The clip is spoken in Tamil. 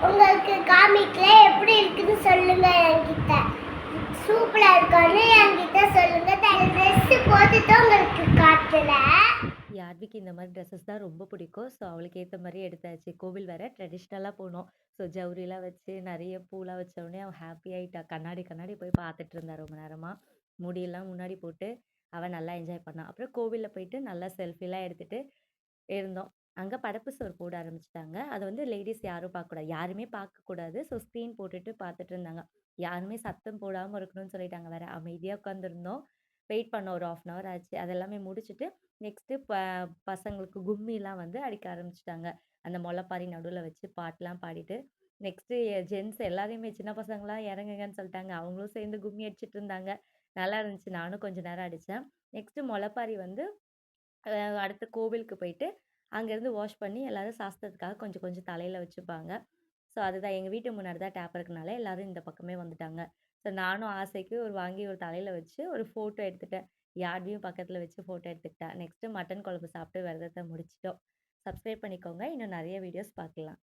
உங்களுக்கு காமிக்கல எப்படி இருக்குன்னு சொல்லுங்க என்கிட்ட. சூப்பரா இருக்கான்னு என்கிட்ட சொல்லுங்க. ட்ரெஸ் போட்டுட்டு உங்களுக்கு காட்டல. யார்விக்கு இந்த மாதிரி ட்ரெஸ்ஸஸ் தான் ரொம்ப பிடிக்கும். ஸோ அவளுக்கு ஏத்த மாரி எடுத்தாச்சு. கோவில் வேற ட்ரெடிஷ்னலா போனோம். ஸோ ஜவுரிலாம் வச்சு நெறைய பூலாம் வச்சோனே அவ ஹாப்பி ஆயிட்டா. கண்ணாடி கண்ணாடி போய் பார்த்துட்டு இருந்தா ரொம்ப நேரமா. முடியெல்லாம் முன்னாடி போட்டு அவ நல்லா என்ஜாய் பண்ணா. அப்புறம் கோவில்ல போயிட்டு நல்லா செல்ஃபிலாம் எடுத்துட்டு இருந்தோம். அங்க படப்பு சோறு போட ஆரம்பிச்சுட்டாங்க. அத வந்து லேடீஸ் யாரும் பார்க்கக்கூடாது. யாருமே பார்க்கக்கூடாது. ஸோ ஸ்க்ரீன் போட்டுட்டு பார்த்துட்டு இருந்தாங்க. யாருமே சத்தம் போடாம இருக்கணும்னு சொல்லிட்டாங்க வேற. அமைதியா உட்காந்துருந்தோம். வெயிட் பண்ணோம் ஒரு 1/2 அன் ஹவர் ஆச்சு. அதெல்லாமே முடிச்சுட்டு, நெக்ஸ்ட்டு பசங்களுக்கு கும்மிலாம் வந்து அடிக்க ஆரம்பிச்சுட்டாங்க. அந்த முளைப்பாரி நடுவுல வச்சு பாட்டுலாம் பாடிட்டு, நெக்ஸ்ட்டு ஜென்ட்ஸ் எல்லாரையுமே சின்ன பசங்கலாம் இறங்குங்கன்னு சொல்லிட்டாங்க. அவங்களும் சேர்ந்து கும்மி அடிச்சுட்டு இருந்தாங்க. நல்லா இருந்துச்சு. நானும் கொஞ்ச நேரம் அடிச்சேன். நெக்ஸ்ட்டு முளைப்பாரி வந்து அ அடுத்து கோவிலுக்கு போயிட்டு, அங்கேருந்து வாஷ் பண்ணி எல்லாரும் சாஸ்திரத்துக்காக கொஞ்சம் கொஞ்சம் தலையில வச்சுப்பாங்க. ஸோ அதுதான் எங்க வீட்டு முன்னாடி தான் டேப் இருக்கனால எல்லாரும் இந்த பக்கமே வந்துட்டாங்க. ஸோ நானும் ஆசைக்கு வாங்கி ஒரு தலையில வச்சு ஒரு ஃபோட்டோ எடுத்துட்டேன். யார்டையும் பக்கத்துல வச்சு ஃபோட்டோ எடுத்துக்கிட்டேன். நெக்ஸ்ட்டு மட்டன் குழம்பு சாப்பிட்டு விரதத்த முடிச்சுட்டோம். சப்ஸ்கிரைப் பண்ணிக்கோங்க. இன்னும் நெறைய வீடியோஸ் பார்க்கலாம்.